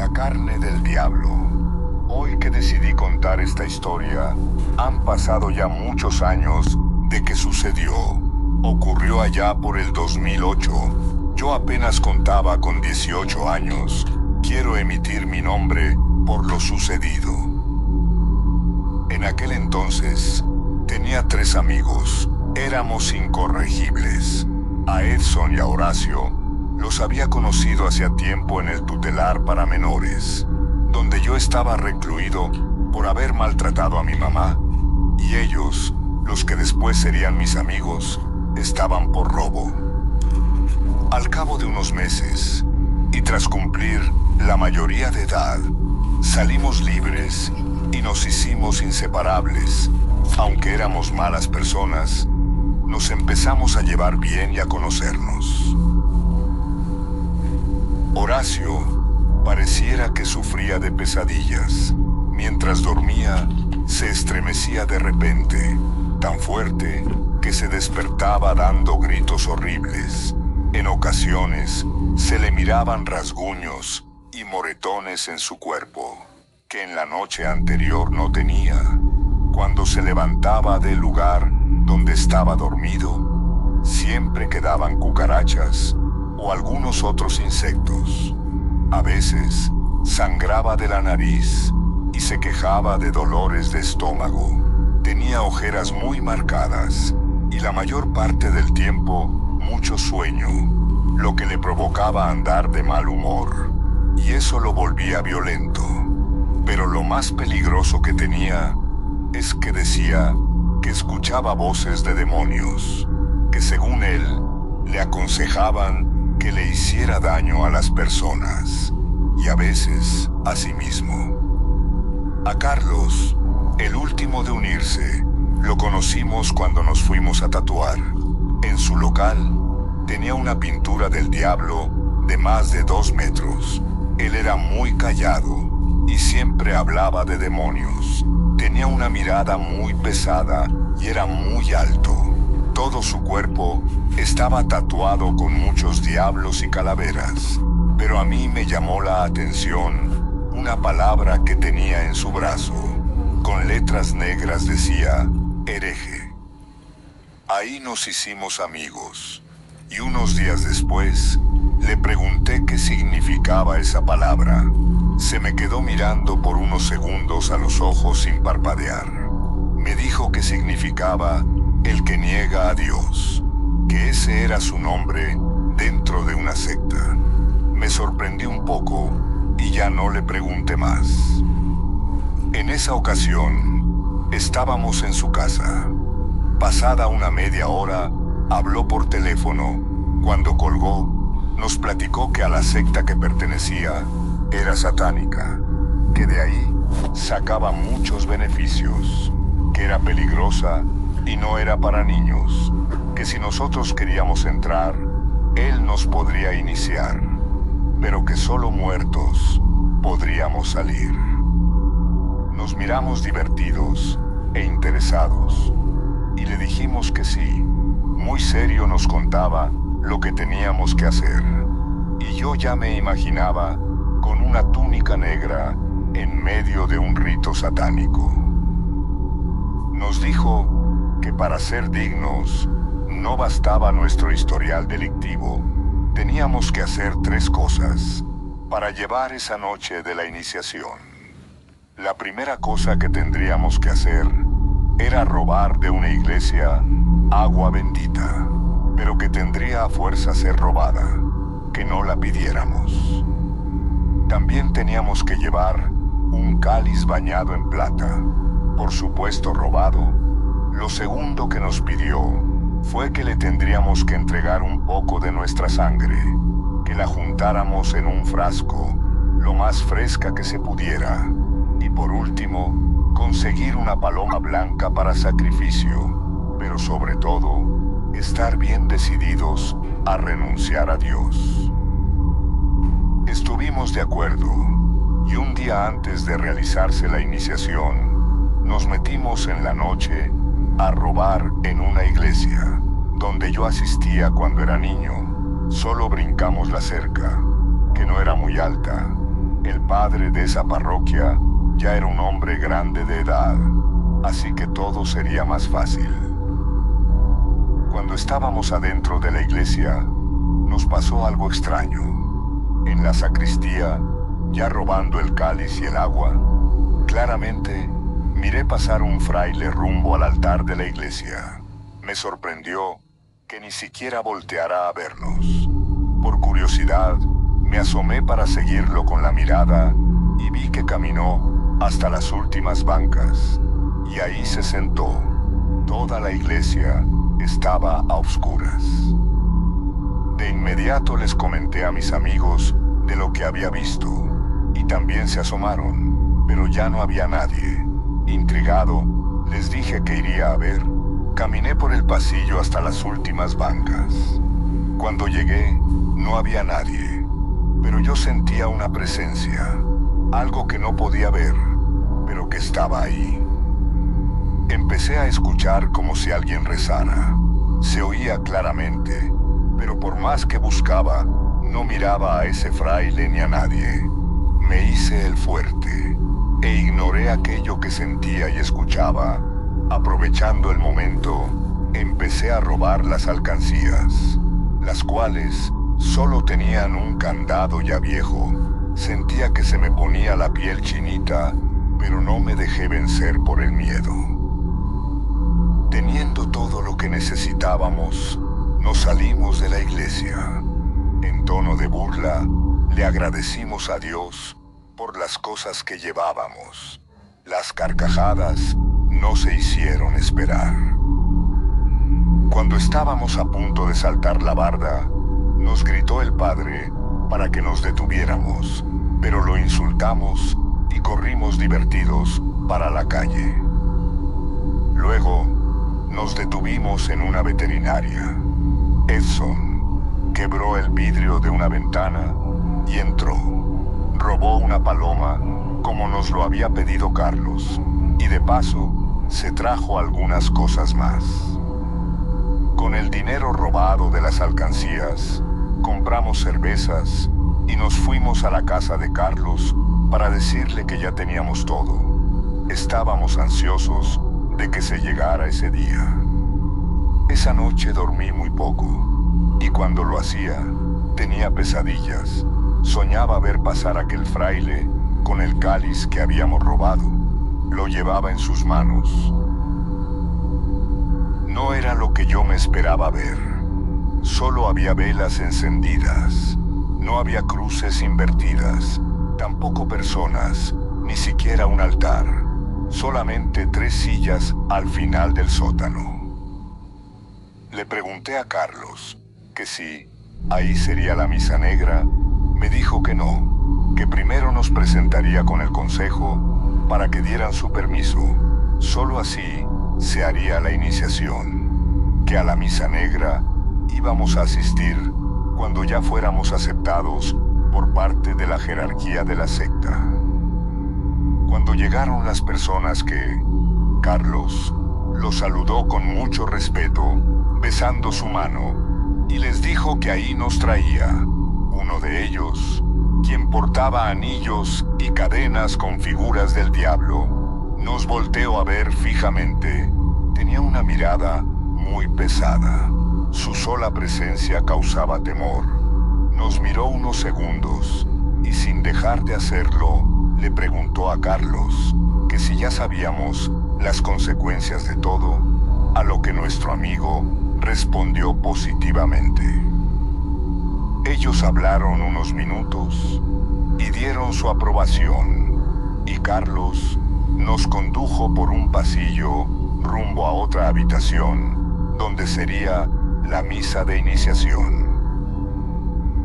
La carne del diablo. Hoy que decidí contar esta historia, han pasado ya muchos años de que sucedió. Ocurrió allá por el 2008. Yo apenas contaba con 18 años. Quiero emitir mi nombre por lo sucedido. En aquel entonces, tenía 3 amigos. Éramos incorregibles. A Edson y a Horacio los había conocido hacía tiempo en el tutelar para menores, donde yo estaba recluido por haber maltratado a mi mamá, y ellos, los que después serían mis amigos, estaban por robo. Al cabo de unos meses, y tras cumplir la mayoría de edad, salimos libres y nos hicimos inseparables. Aunque éramos malas personas, nos empezamos a llevar bien y a conocernos. Horacio pareciera que sufría de pesadillas. Mientras dormía, se estremecía de repente, tan fuerte que se despertaba dando gritos horribles. En ocasiones, se le miraban rasguños y moretones en su cuerpo, que en la noche anterior no tenía. Cuando se levantaba del lugar donde estaba dormido, siempre quedaban cucarachas o algunos otros insectos. A veces, sangraba de la nariz y se quejaba de dolores de estómago. Tenía ojeras muy marcadas y la mayor parte del tiempo mucho sueño, lo que le provocaba andar de mal humor, y eso lo volvía violento. Pero lo más peligroso que tenía es que decía que escuchaba voces de demonios, que según él, le aconsejaban que le hiciera daño a las personas, y a veces a sí mismo. A Carlos, el último de unirse, lo conocimos cuando nos fuimos a tatuar. En su local, tenía una pintura del diablo de más de 2 metros. Él era muy callado y siempre hablaba de demonios. Tenía una mirada muy pesada y era muy alto. Todo su cuerpo estaba tatuado con muchos diablos y calaveras. Pero a mí me llamó la atención una palabra que tenía en su brazo. Con letras negras decía, hereje. Ahí nos hicimos amigos. Y unos días después, le pregunté qué significaba esa palabra. Se me quedó mirando por unos segundos a los ojos sin parpadear. Me dijo que significaba el que niega a Dios, que ese era su nombre dentro de una secta. Me sorprendí un poco y ya no le pregunté más. En esa ocasión, estábamos en su casa. Pasada una media hora, habló por teléfono. Cuando colgó, nos platicó que a la secta que pertenecía era satánica, que de ahí sacaba muchos beneficios, que era peligrosa y no era para niños, que si nosotros queríamos entrar, él nos podría iniciar, pero que solo muertos podríamos salir. Nos miramos divertidos e interesados, y le dijimos que sí. Muy serio nos contaba lo que teníamos que hacer, y yo ya me imaginaba con una túnica negra en medio de un rito satánico. Nos dijo que para ser dignos no bastaba nuestro historial delictivo. Teníamos que hacer 3 cosas para llevar esa noche de la iniciación. La primera cosa que tendríamos que hacer era robar de una iglesia agua bendita, pero que tendría a fuerza ser robada, que no la pidiéramos. También teníamos que llevar un cáliz bañado en plata, por supuesto robado. Lo segundo que nos pidió fue que le tendríamos que entregar un poco de nuestra sangre, que la juntáramos en un frasco, lo más fresca que se pudiera, y por último, conseguir una paloma blanca para sacrificio, pero sobre todo, estar bien decididos a renunciar a Dios. Estuvimos de acuerdo, y un día antes de realizarse la iniciación, nos metimos en la noche a robar en una iglesia, donde yo asistía cuando era niño. Solo brincamos la cerca, que no era muy alta. El padre de esa parroquia ya era un hombre grande de edad, así que todo sería más fácil. Cuando estábamos adentro de la iglesia, nos pasó algo extraño. En la sacristía, ya robando el cáliz y el agua, claramente miré pasar un fraile rumbo al altar de la iglesia. Me sorprendió que ni siquiera volteara a vernos. Por curiosidad, me asomé para seguirlo con la mirada y vi que caminó hasta las últimas bancas, y ahí se sentó. Toda la iglesia estaba a oscuras. De inmediato les comenté a mis amigos de lo que había visto, y también se asomaron, pero ya no había nadie. Intrigado, les dije que iría a ver. Caminé por el pasillo hasta las últimas bancas. Cuando llegué, no había nadie, pero yo sentía una presencia, algo que no podía ver, pero que estaba ahí. Empecé a escuchar como si alguien rezara. Se oía claramente, pero por más que buscaba, no miraba a ese fraile ni a nadie. Me hice el fuerte e ignoré aquello que sentía y escuchaba. Aprovechando el momento, empecé a robar las alcancías, las cuales solo tenían un candado ya viejo. Sentía que se me ponía la piel chinita, pero no me dejé vencer por el miedo. Teniendo todo lo que necesitábamos, nos salimos de la iglesia. En tono de burla, le agradecimos a Dios por las cosas que llevábamos. Las carcajadas no se hicieron esperar. Cuando estábamos a punto de saltar la barda, nos gritó el padre para que nos detuviéramos, pero lo insultamos y corrimos divertidos para la calle. Luego, nos detuvimos en una veterinaria. Edson quebró el vidrio de una ventana y entró. Robó una paloma, como nos lo había pedido Carlos, y de paso, se trajo algunas cosas más. Con el dinero robado de las alcancías, compramos cervezas y nos fuimos a la casa de Carlos para decirle que ya teníamos todo. Estábamos ansiosos de que se llegara ese día. Esa noche dormí muy poco, y cuando lo hacía, tenía pesadillas. Soñaba ver pasar aquel fraile con el cáliz que habíamos robado. Lo llevaba en sus manos. No era lo que yo me esperaba ver. Solo había velas encendidas. No había cruces invertidas. Tampoco personas, ni siquiera un altar. Solamente 3 sillas al final del sótano. Le pregunté a Carlos que si ahí sería la misa negra. Me dijo que no, que primero nos presentaría con el consejo para que dieran su permiso. Solo así se haría la iniciación. Que a la misa negra íbamos a asistir cuando ya fuéramos aceptados por parte de la jerarquía de la secta. Cuando llegaron las personas que Carlos los saludó con mucho respeto, besando su mano, y les dijo que ahí nos traía. Uno de ellos, quien portaba anillos y cadenas con figuras del diablo, nos volteó a ver fijamente. Tenía una mirada muy pesada. Su sola presencia causaba temor. Nos miró unos segundos, y sin dejar de hacerlo, le preguntó a Carlos que si ya sabíamos las consecuencias de todo, a lo que nuestro amigo respondió positivamente. Ellos hablaron unos minutos y dieron su aprobación, y Carlos nos condujo por un pasillo rumbo a otra habitación, donde sería la misa de iniciación.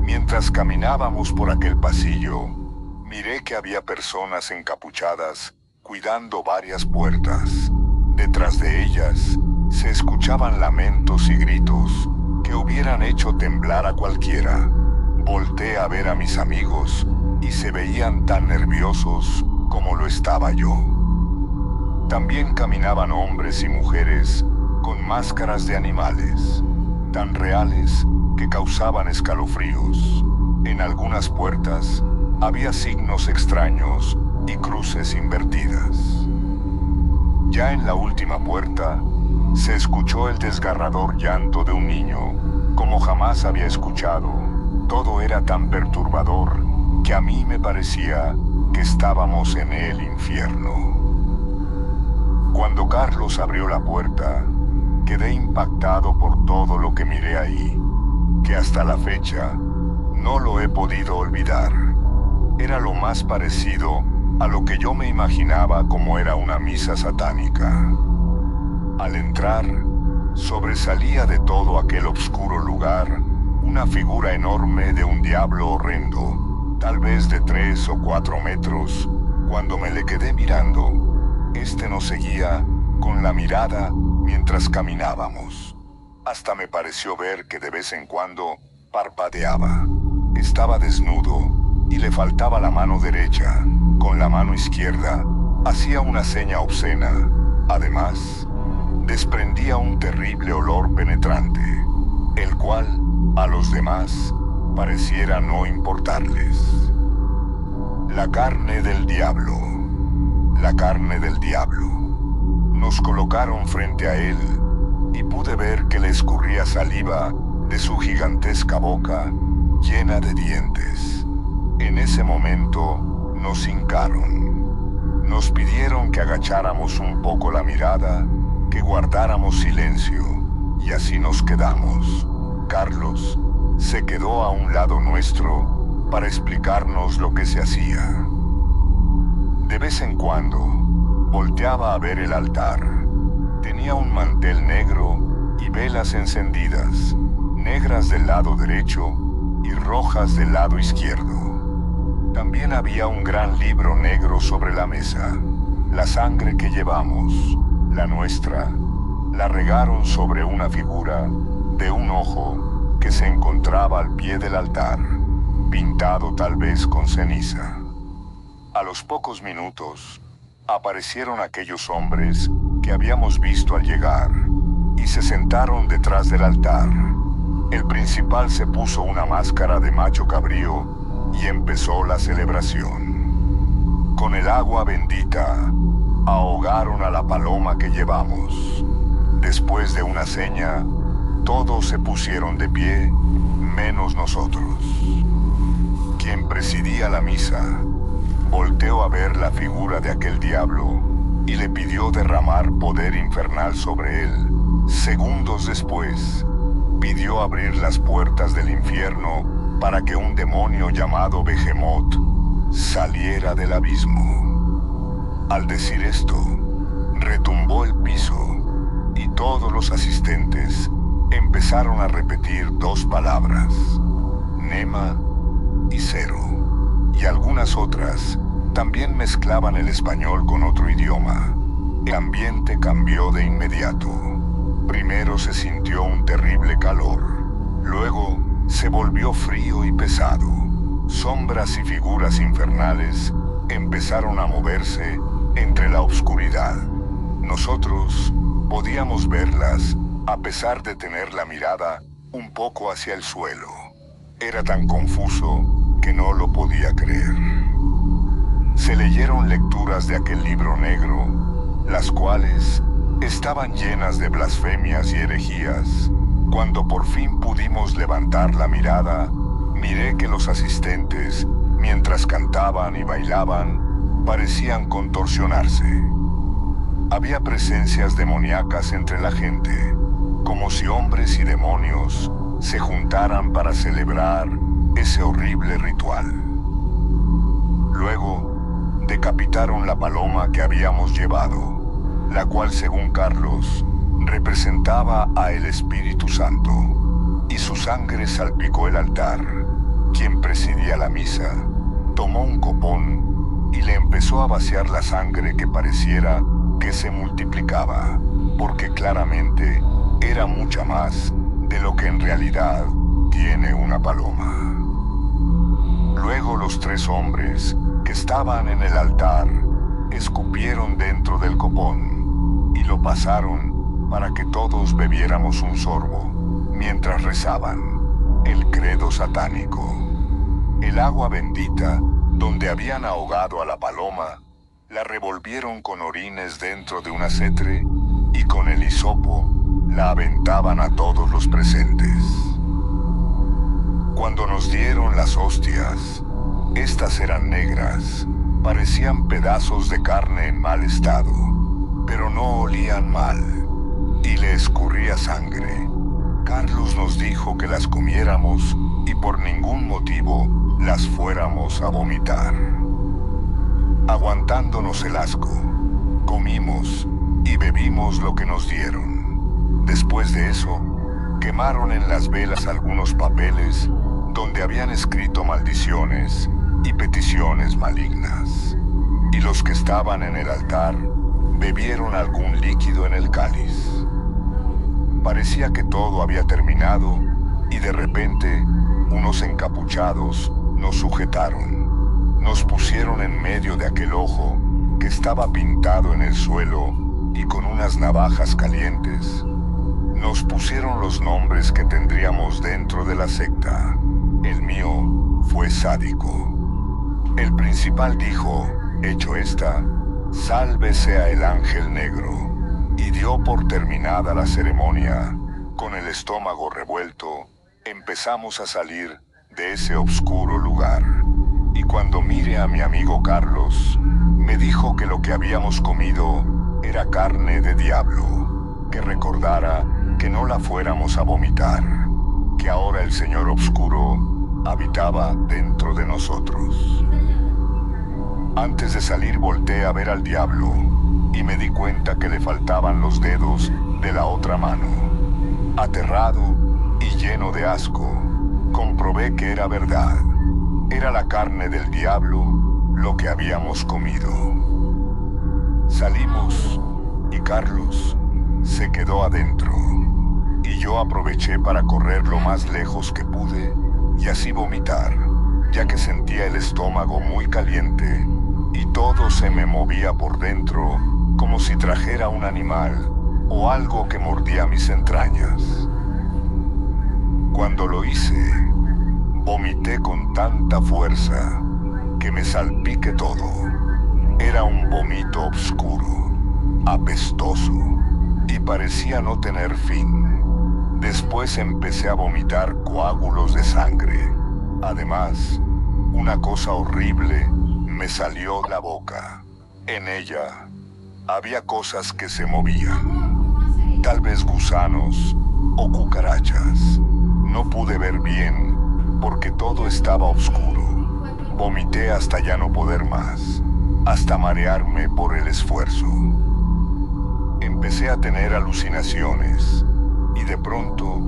Mientras caminábamos por aquel pasillo, miré que había personas encapuchadas cuidando varias puertas. Detrás de ellas se escuchaban lamentos y gritos que hubieran hecho temblar a cualquiera. Volté a ver a mis amigos y se veían tan nerviosos como lo estaba yo. También caminaban hombres y mujeres con máscaras de animales, tan reales que causaban escalofríos. En algunas puertas Había signos extraños y cruces invertidas. Ya en la última puerta, se escuchó el desgarrador llanto de un niño, como jamás había escuchado. Todo era tan perturbador que a mí me parecía que estábamos en el infierno. Cuando Carlos abrió la puerta, quedé impactado por todo lo que miré ahí, que hasta la fecha no lo he podido olvidar. Era lo más parecido a lo que yo me imaginaba como era una misa satánica. Al entrar, sobresalía de todo aquel oscuro lugar una figura enorme de un diablo horrendo, tal vez de 3 o 4 metros. Cuando me le quedé mirando, este nos seguía con la mirada mientras caminábamos. Hasta me pareció ver que de vez en cuando parpadeaba. Estaba desnudo y le faltaba la mano derecha. Con la mano izquierda hacía una seña obscena. Además, desprendía un terrible olor penetrante, el cual a los demás pareciera no importarles. La carne del diablo. La carne del diablo. Nos colocaron frente a él y pude ver que le escurría saliva de su gigantesca boca llena de dientes. En ese momento nos hincaron. Nos pidieron que agacháramos un poco la mirada, que guardáramos silencio, y así nos quedamos. Carlos se quedó a un lado nuestro para explicarnos lo que se hacía. De vez en cuando, volteaba a ver el altar. Tenía un mantel negro y velas encendidas, negras del lado derecho y rojas del lado izquierdo. También había un gran libro negro sobre la mesa. La sangre que llevamos, la nuestra, la regaron sobre una figura de un ojo que se encontraba al pie del altar, pintado tal vez con ceniza. A los pocos minutos, aparecieron aquellos hombres que habíamos visto al llegar y se sentaron detrás del altar. El principal se puso una máscara de macho cabrío y empezó la celebración. Con el agua bendita, ahogaron a la paloma que llevamos. Después de una seña, todos se pusieron de pie, menos nosotros. Quien presidía la misa volteó a ver la figura de aquel diablo y le pidió derramar poder infernal sobre él. Segundos después, pidió abrir las puertas del infierno para que un demonio llamado Behemoth saliera del abismo. Al decir esto, retumbó el piso y todos los asistentes empezaron a repetir 2 palabras, Nema y Cero, y algunas otras también mezclaban el español con otro idioma. El ambiente cambió de inmediato. Primero se sintió un terrible calor, luego se volvió frío y pesado. Sombras y figuras infernales empezaron a moverse entre la oscuridad. Nosotros podíamos verlas a pesar de tener la mirada un poco hacia el suelo. Era tan confuso que no lo podía creer. Se leyeron lecturas de aquel libro negro, las cuales estaban llenas de blasfemias y herejías. Cuando por fin pudimos levantar la mirada, miré que los asistentes, mientras cantaban y bailaban, parecían contorsionarse. Había presencias demoníacas entre la gente, como si hombres y demonios se juntaran para celebrar ese horrible ritual. Luego, decapitaron la paloma que habíamos llevado, la cual, según Carlos, representaba a el Espíritu Santo, y su sangre salpicó el altar. Quien presidía la misa tomó un copón y le empezó a vaciar la sangre que pareciera que se multiplicaba, porque claramente era mucha más de lo que en realidad tiene una paloma. Luego los 3 hombres que estaban en el altar escupieron dentro del copón y lo pasaron para que todos bebiéramos un sorbo mientras rezaban el credo satánico. El agua bendita, donde habían ahogado a la paloma, la revolvieron con orines dentro de un acetre y con el hisopo la aventaban a todos los presentes. Cuando nos dieron las hostias, estas eran negras, parecían pedazos de carne en mal estado, pero no olían mal, y le escurría sangre. Carlos nos dijo que las comiéramos y por ningún motivo las fuéramos a vomitar. Aguantándonos el asco, comimos y bebimos lo que nos dieron. Después de eso, quemaron en las velas algunos papeles donde habían escrito maldiciones y peticiones malignas. Y los que estaban en el altar bebieron algún líquido en el cáliz. Parecía que todo había terminado y de repente unos encapuchados nos sujetaron. Nos pusieron en medio de aquel ojo que estaba pintado en el suelo y con unas navajas calientes. Nos pusieron los nombres que tendríamos dentro de la secta. El mío fue Sádico. El principal dijo, hecho esta, salve sea el ángel negro, y dio por terminada la ceremonia. Con el estómago revuelto, empezamos a salir de ese oscuro lugar. Y cuando miré a mi amigo Carlos, me dijo que lo que habíamos comido era carne de diablo, que recordara que no la fuéramos a vomitar, que ahora el Señor Oscuro habitaba dentro de nosotros. Antes de salir volteé a ver al diablo y me di cuenta que le faltaban los dedos de la otra mano. Aterrado y lleno de asco, comprobé que era verdad. Era la carne del diablo lo que habíamos comido. Salimos y Carlos se quedó adentro. Y yo aproveché para correr lo más lejos que pude y así vomitar, ya que sentía el estómago muy caliente y todo se me movía por dentro como si trajera un animal o algo que mordía mis entrañas. Cuando lo hice, vomité con tanta fuerza que me salpiqué todo. Era un vómito oscuro, apestoso y parecía no tener fin. Después empecé a vomitar coágulos de sangre. Además, una cosa horrible me salió de la boca. En ella había cosas que se movían, tal vez gusanos o cucarachas. No pude ver bien porque todo estaba oscuro. Vomité hasta ya no poder más, hasta marearme por el esfuerzo. Empecé a tener alucinaciones y de pronto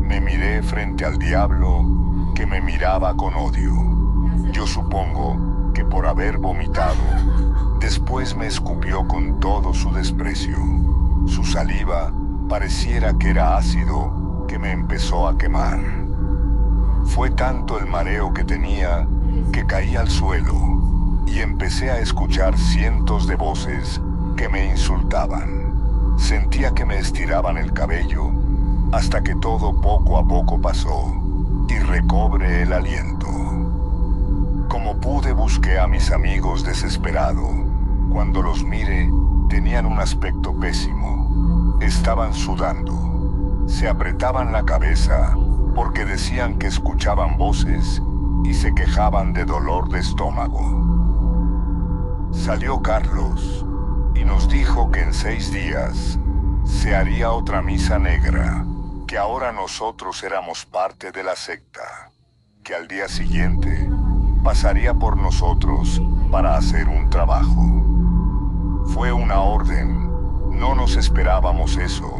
me miré frente al diablo que me miraba con odio. Yo supongo que por haber vomitado, después me escupió con todo su desprecio. Su saliva pareciera que era ácido que me empezó a quemar. Fue tanto el mareo que tenía que caí al suelo y empecé a escuchar cientos de voces que me insultaban. Sentía que me estiraban el cabello hasta que todo poco a poco pasó y recobré el aliento. Como pude busqué a mis amigos desesperado. Cuando los miré, tenían un aspecto pésimo. Estaban sudando. Se apretaban la cabeza porque decían que escuchaban voces y se quejaban de dolor de estómago. Salió Carlos y nos dijo que en 6 días se haría otra misa negra, que ahora nosotros éramos parte de la secta, que al día siguiente pasaría por nosotros para hacer un trabajo. Fue una orden, no nos esperábamos eso.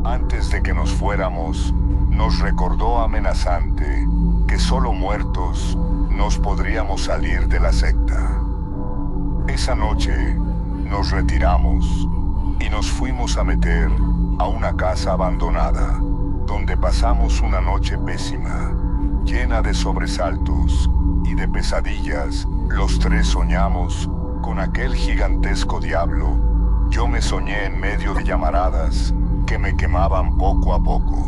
Antes de que nos fuéramos, nos recordó amenazante que solo muertos nos podríamos salir de la secta. Esa noche nos retiramos y nos fuimos a meter a una casa abandonada, donde pasamos una noche pésima, llena de sobresaltos y de pesadillas. Los 3 soñamos con aquel gigantesco diablo. Yo me soñé en medio de llamaradas que me quemaban poco a poco.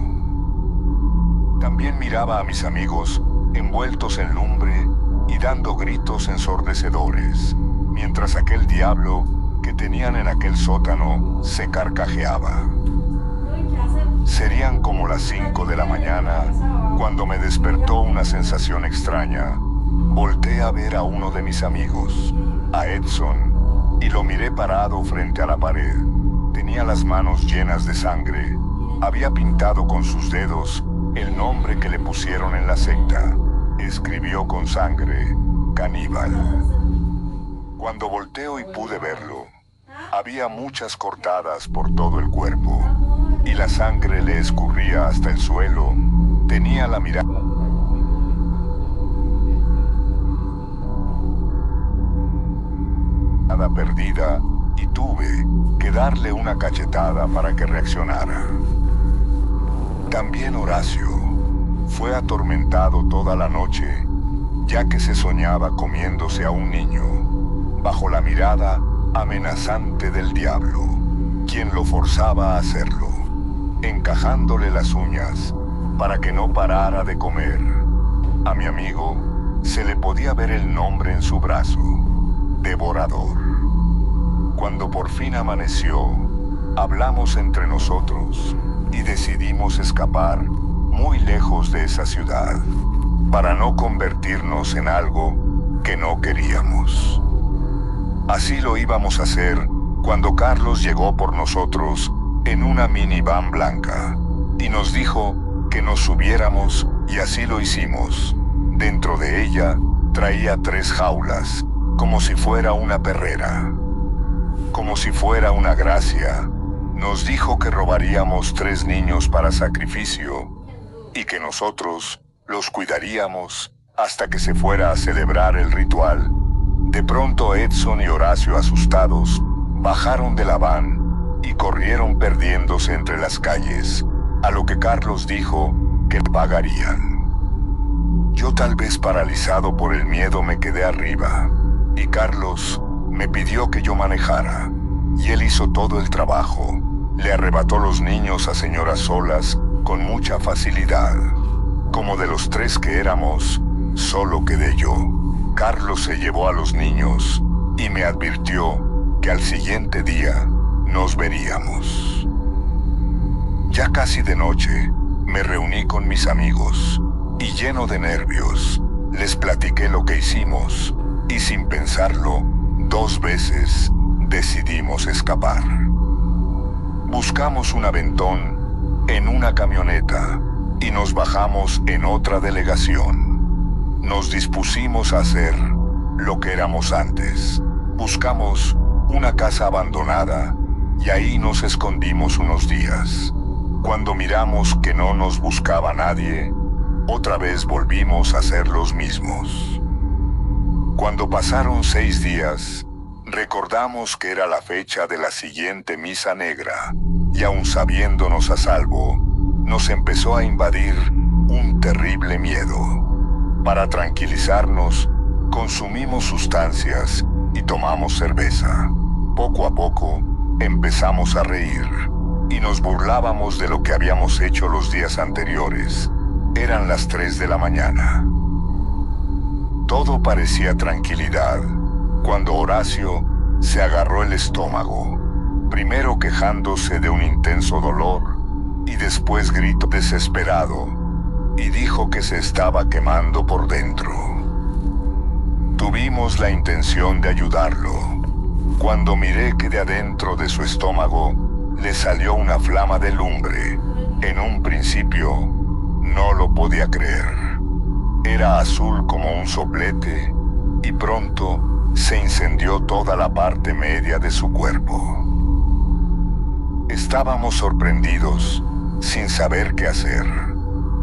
También miraba a mis amigos envueltos en lumbre y dando gritos ensordecedores, mientras aquel diablo que tenían en aquel sótano se carcajeaba. Serían como las 5 de la mañana cuando me despertó una sensación extraña. Volté a ver a uno de mis amigos, a Edson, y lo miré parado frente a la pared. Tenía las manos llenas de sangre. Había pintado con sus dedos el nombre que le pusieron en la secta. Escribió con sangre, caníbal. Cuando volteo y pude verlo, había muchas cortadas por todo el cuerpo, y la sangre le escurría hasta el suelo. Tenía la mirada perdida, y tuve que darle una cachetada para que reaccionara. También Horacio fue atormentado toda la noche, ya que se soñaba comiéndose a un niño, bajo la mirada amenazante del diablo, quien lo forzaba a hacerlo, encajándole las uñas para que no parara de comer. A mi amigo se le podía ver el nombre en su brazo, Devorador. Cuando por fin amaneció, hablamos entre nosotros y decidimos escapar muy lejos de esa ciudad, para no convertirnos en algo que no queríamos. Así lo íbamos a hacer cuando Carlos llegó por nosotros en una minivan blanca y nos dijo que nos subiéramos, y así lo hicimos. Dentro de ella traía 3 jaulas, como si fuera una perrera. Como si fuera una gracia, nos dijo que robaríamos 3 niños para sacrificio y que nosotros los cuidaríamos hasta que se fuera a celebrar el ritual. De pronto Edson y Horacio, asustados, bajaron de la van y corrieron perdiéndose entre las calles, a lo que Carlos dijo que pagarían. Yo, tal vez paralizado por el miedo, me quedé arriba, y Carlos me pidió que yo manejara, y él hizo todo el trabajo. Le arrebató los niños a señoras solas con mucha facilidad. Como de los 3 que éramos, solo quedé yo. Carlos se llevó a los niños y me advirtió que al siguiente día nos veríamos. Ya casi de noche, me reuní con mis amigos y, lleno de nervios, les platiqué lo que hicimos, y sin pensarlo 2 veces, decidimos escapar. Buscamos un aventón en una camioneta y nos bajamos en otra delegación. Nos dispusimos a hacer lo que éramos antes. Buscamos una casa abandonada y ahí nos escondimos unos días. Cuando miramos que no nos buscaba nadie, otra vez volvimos a ser los mismos. Cuando pasaron 6 días, recordamos que era la fecha de la siguiente misa negra, y aun sabiéndonos a salvo, nos empezó a invadir un terrible miedo. Para tranquilizarnos, consumimos sustancias y tomamos cerveza. Poco a poco, empezamos a reír, y nos burlábamos de lo que habíamos hecho los días anteriores. Eran las 3 de la mañana. Todo parecía tranquilidad, cuando Horacio se agarró el estómago, primero quejándose de un intenso dolor, y después gritó desesperado, y dijo que se estaba quemando por dentro. Tuvimos la intención de ayudarlo, cuando miré que de adentro de su estómago le salió una flama de lumbre. En un principio, no lo podía creer. Era azul como un soplete, y pronto se incendió toda la parte media de su cuerpo. Estábamos sorprendidos, sin saber qué hacer.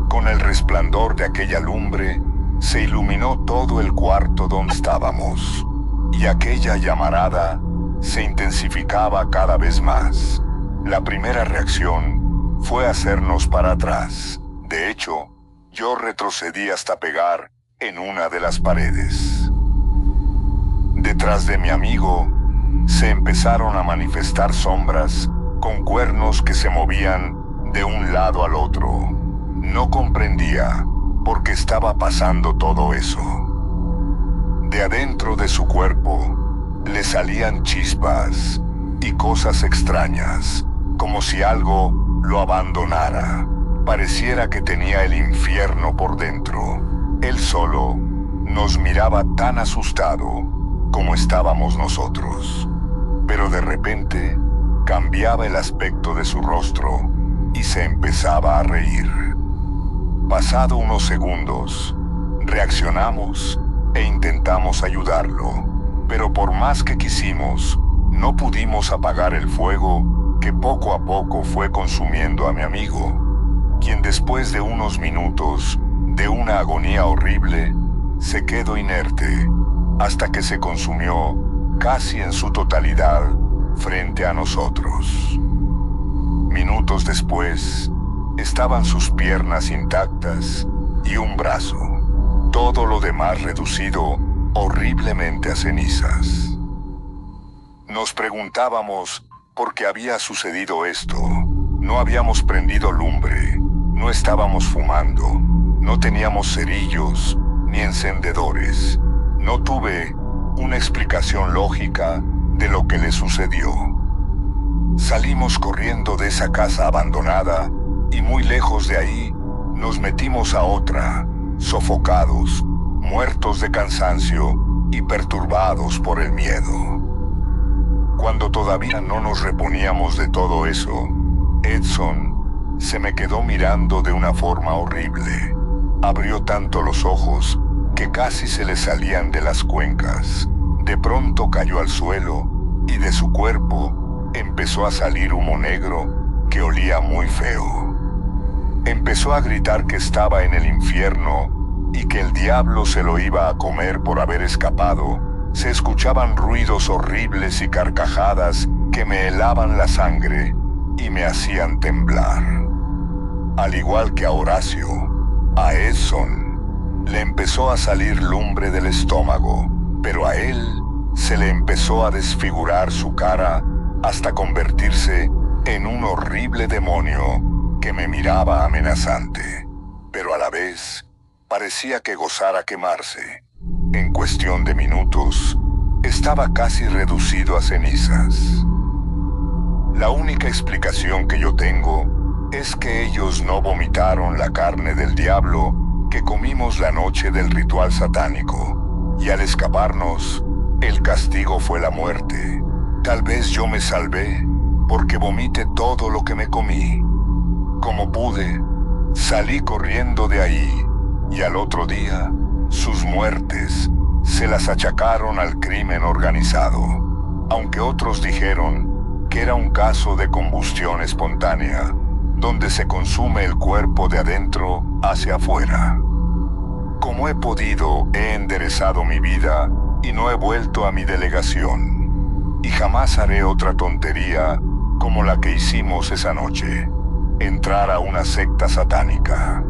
Con el resplandor de aquella lumbre, se iluminó todo el cuarto donde estábamos, y aquella llamarada se intensificaba cada vez más. La primera reacción fue hacernos para atrás. De hecho, yo retrocedí hasta pegar en una de las paredes. Detrás de mi amigo, se empezaron a manifestar sombras con cuernos que se movían de un lado al otro. No comprendía por qué estaba pasando todo eso. De adentro de su cuerpo le salían chispas y cosas extrañas, como si algo lo abandonara. Pareciera que tenía el infierno por dentro. Él solo nos miraba tan asustado como estábamos nosotros. Pero de repente cambiaba el aspecto de su rostro y se empezaba a reír. Pasado unos segundos, reaccionamos e intentamos ayudarlo, pero por más que quisimos, no pudimos apagar el fuego que poco a poco fue consumiendo a mi amigo, quien después de unos minutos de una agonía horrible, se quedó inerte hasta que se consumió casi en su totalidad frente a nosotros. Minutos después, estaban sus piernas intactas y un brazo, todo lo demás reducido horriblemente a cenizas. Nos preguntábamos por qué había sucedido esto. No habíamos prendido lumbre, no estábamos fumando, no teníamos cerillos ni encendedores. No tuve una explicación lógica de lo que le sucedió. Salimos corriendo de esa casa abandonada y muy lejos de ahí nos metimos a otra, sofocados, muertos de cansancio y perturbados por el miedo. Cuando todavía no nos reponíamos de todo eso, Edson se me quedó mirando de una forma horrible. Abrió tanto los ojos que casi se le salían de las cuencas. De pronto cayó al suelo y de su cuerpo empezó a salir humo negro que olía muy feo. Empezó a gritar que estaba en el infierno y que el diablo se lo iba a comer por haber escapado. Se escuchaban ruidos horribles y carcajadas que me helaban la sangre y me hacían temblar. Al igual que a Horacio, a Edson le empezó a salir lumbre del estómago, pero a él se le empezó a desfigurar su cara hasta convertirse en un horrible demonio que me miraba amenazante, pero a la vez parecía que gozara quemarse. En cuestión de minutos, estaba casi reducido a cenizas. La única explicación que yo tengo es que ellos no vomitaron la carne del diablo que comimos la noche del ritual satánico, y al escaparnos, el castigo fue la muerte. Tal vez yo me salvé porque vomité todo lo que me comí. Como pude, salí corriendo de ahí, y al otro día, sus muertes se las achacaron al crimen organizado, aunque otros dijeron que era un caso de combustión espontánea, donde se consume el cuerpo de adentro hacia afuera. Como he podido, he enderezado mi vida y no he vuelto a mi delegación. Y jamás haré otra tontería como la que hicimos esa noche, entrar a una secta satánica.